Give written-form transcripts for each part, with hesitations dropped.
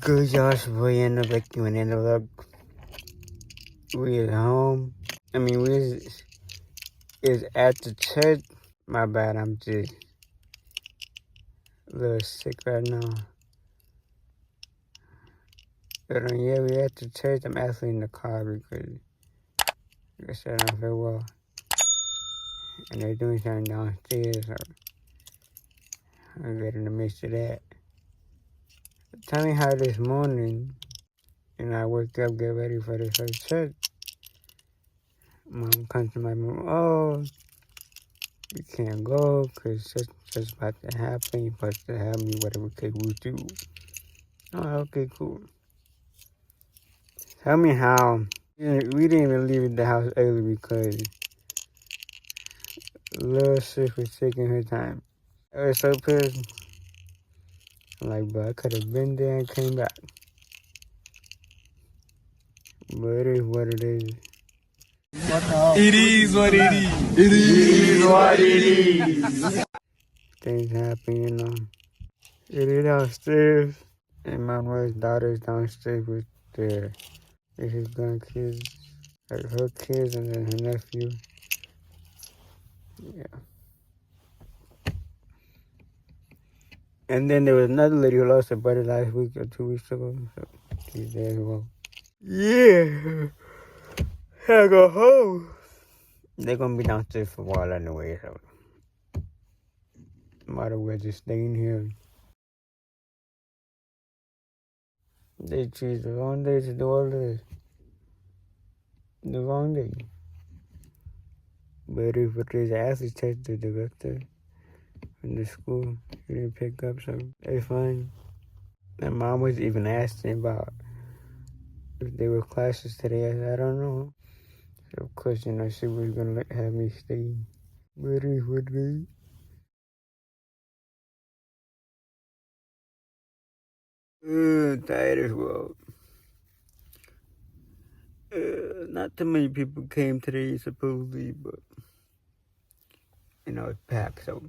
Good, y'all. It's your boy Antno back in the vlog. We at home. We is at the church. My bad, I'm just a little sick right now. But yeah, we at the church. I'm actually in the car because like I said, I don't feel well. And they're doing something downstairs, so I'm getting the midst of that. Tell me how this morning, I woke up, get ready for the first church. Mom comes to my mom, oh, you can't go because such about to happen. You're supposed to have me whatever cake we do. Oh, okay, cool. Tell me how. We didn't even leave the house early because little sis was taking her time. I was so pissed. I'm like, bro, I could have been there and came back. But it is what it is. It is what it is. It is what it is. Things happen, It is downstairs. And my wife's daughter's downstairs with his grandkids. Like her kids and then her nephew. Yeah. And then there was another lady who lost her brother last week or 2 weeks ago. So she's there as well. Yeah. I go home. They're gonna be downstairs for a while anyway, so might as well just stay in here. They choose the wrong day to do all this. The wrong day. But if it is, I actually checked the director from the school. He didn't pick up, so they fine. And mom was even asking about if there were classes today. I said, I don't know. So of course, she was gonna have me stay. But it would be. Tired as well. Not too many people came today, supposedly, but it's packed, so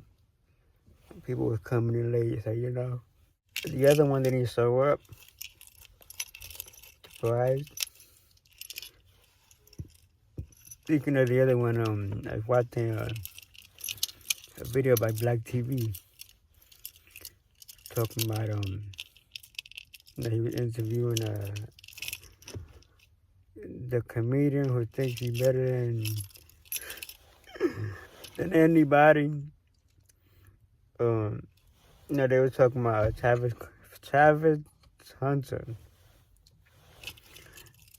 people was coming in late, so The other one didn't show up. Surprised. Speaking of the other one, I was watching a video by Black TV talking about he was interviewing the comedian who thinks he's better than anybody. They were talking about Travis Hunter,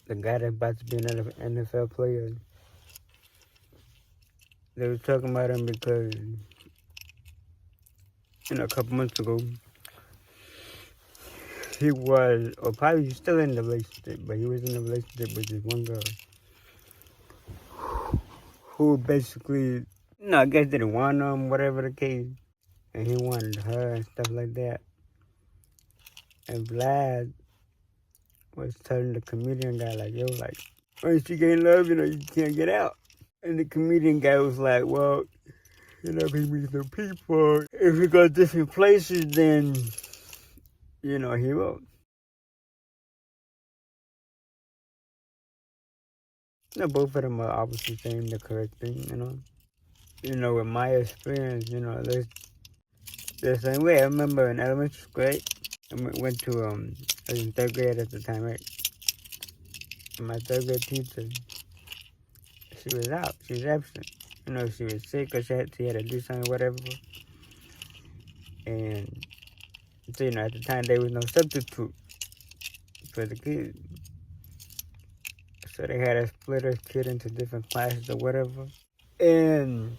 the guy that's about to be another NFL player. They were talking about him because, a couple months ago, he was, or probably he's still in the relationship, but he was in a relationship with this one girl who basically, I guess didn't want him, whatever the case, and he wanted her and stuff like that. And Vlad was telling the comedian guy, once you get in love, you can't get out. And the comedian guy was like, well, we meet some people. If we go different places, then, he will. Both of them are obviously saying the correct thing, with my experience, the same way. I remember in elementary school, right? I went to, I was in 3rd grade at the time, right? And my 3rd grade teacher, she was out. She was absent. She was sick or she had to do something, whatever. And, so, at the time, there was no substitute for the kids. So they had to split her kid into different classes or whatever. And,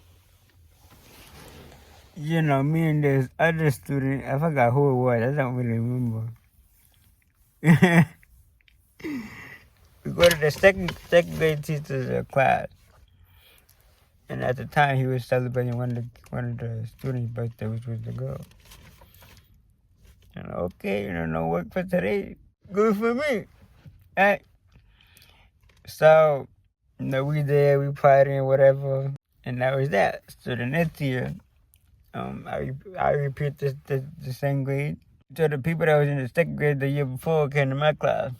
me and this other student, I forgot who it was. I don't really remember. We go to the second grade teacher's class. And at the time, he was celebrating one of the students' birthday, which was the girl. And okay, no work for today. Good for me. Right? So, we there, we partying, whatever. And that was that. So the next year, I repeat the same grade. So the people that was in the second grade the year before came to my class.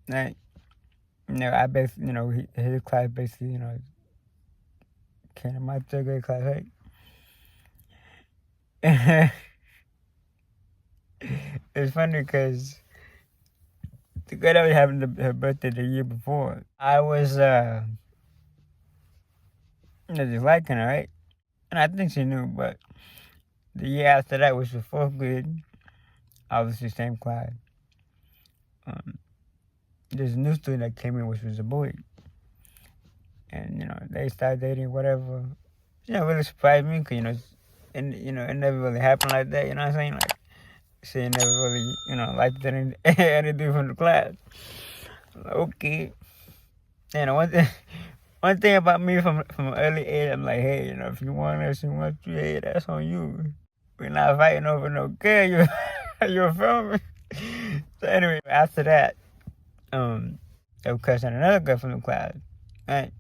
Like, I basically, his class basically, came to my third grade class, right? It's funny because the girl that was having her birthday the year before, I was just liking her, right? And I think she knew, but the year after that, which was fourth grade, obviously same class. There's a new student that came in, which was a boy, and they started dating, whatever. Really surprised me, cause it never really happened like that. You know what I'm saying? Like, she never really, liked anything from the class. Like, okay. One thing about me from an early age, I'm like, hey, if you want this, you want to, hey, that's on you. We're not fighting over no girl. You feel me? So anyway, after that, they were cussing another girl from the class, right?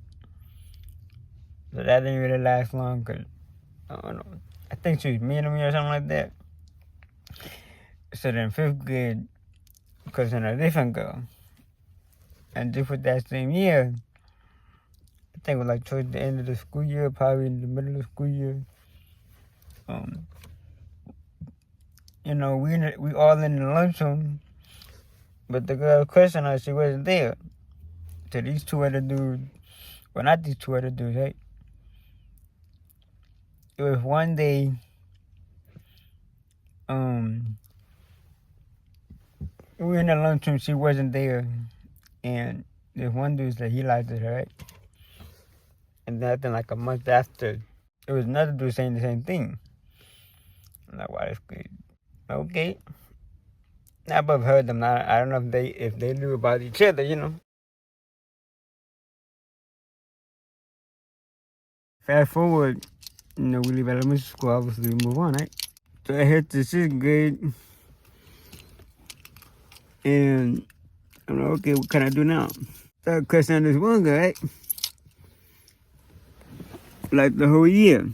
So that didn't really last long, cause I don't know. I think she was mean to me or something like that. So then fifth grade, cussing a different girl, and just with that same year, I think it was like towards the end of the school year, probably in the middle of the school year. We all in the lunchroom, but the girl questioning her, she wasn't there. So these two other dudes, well, not these two other dudes, right? It was one day, we were in the lunchroom, she wasn't there, and there's one dude that he liked her, right? And then I think like a month after, it was another dude saying the same thing. I'm like, wow, that's crazy. Okay. I both heard them. I don't know if they knew about each other. Fast forward, we leave elementary school, obviously we move on, right? So I hit the sixth grade, and I'm like, okay, what can I do now? Started questioning this one guy, right? Like the whole year.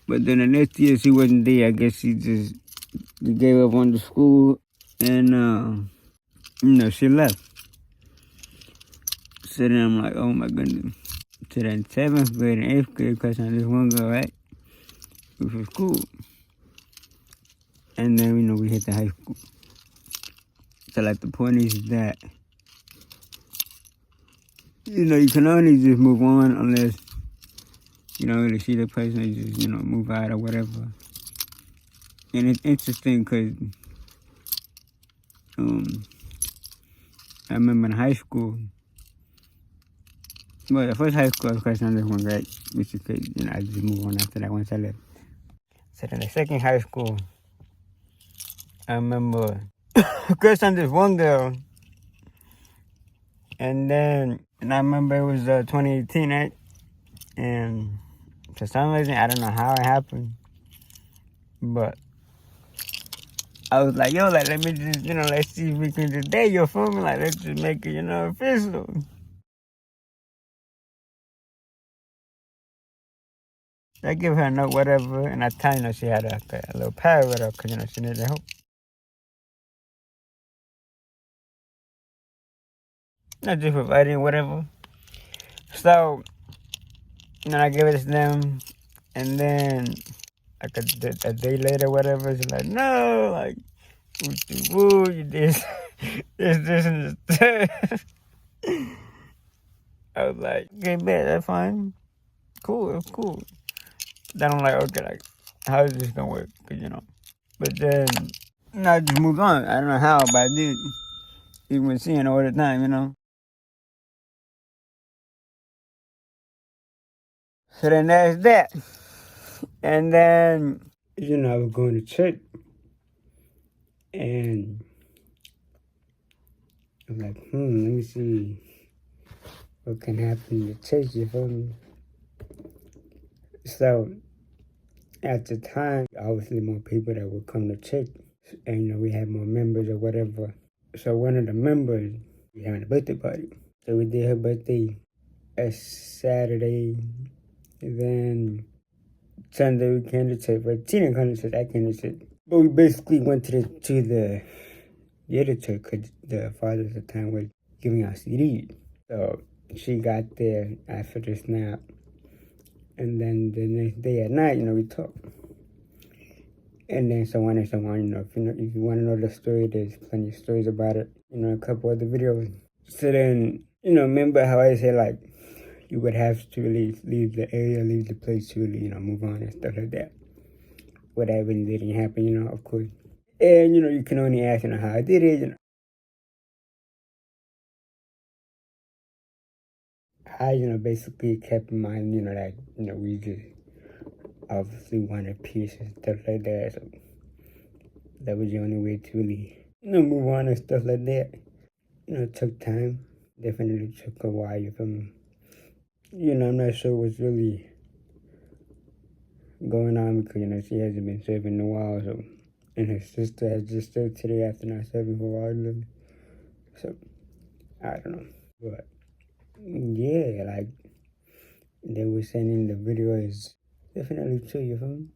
But then the next year she wasn't there. I guess she just gave up on the school, and she left. So then I'm like, oh my goodness. So then seventh grade and eighth grade, questioning this one girl, right? Which was cool. And then, we hit the high school. So, like, the point is that, you can only just move on unless you don't really see the person, you just, move out or whatever. And it's interesting because I remember in high school, well, the first high school I was questioning this one, right? Which is because, I just move on after that once I left. So then the second high school, I remember questioning this one girl, and I remember it was 2018, right? And for some reason, I don't know how it happened, but I was like, yo, like, let me just, let's see if we can today, you feel me? Like, let's just make it, official. I give her a note, whatever, and I tell her, she had a little pad with her, because, she needed help. Not just for writing, whatever. So, I give it to them, and then, like, a day later, whatever, she's like, no, like, woo, you did this, and this. I was like, okay, bet, that's fine. Cool, it's cool. Then I'm like, okay, like, how is this gonna work? But then, I just moved on. I don't know how, but I did. Even seeing all the time. So then that's that. And then, I was going to church, and I'm like, let me see what can happen to church, you feel me? So, at the time, obviously more people that would come to church, and we had more members or whatever. So one of the members, we having a birthday party. So we did her birthday a Saturday, and then Sunday we came to church. But Tina came to church, I came to church. But we basically went to the editor because the father at the time was giving out CDs. So she got there after the snap. And then the next day at night, we talked. And then so on and so on, if you want to know the story, there's plenty of stories about it, a couple other videos. So then, remember how I said, like, you would have to leave the area, leave the place to really, move on and stuff like that. Well, that really didn't happen, of course. And, you can only ask, how I did it, I, basically kept in mind, that, we just obviously wanted peace and stuff like that. So that was the only way to really, move on and stuff like that. It took time. Definitely took a while, you feel me? I'm not sure what's really going on because, she hasn't been serving in a while. So, and her sister has just served today after not serving for a while. So, I don't know. But, yeah, like, they were saying in the video is definitely true, you feel me?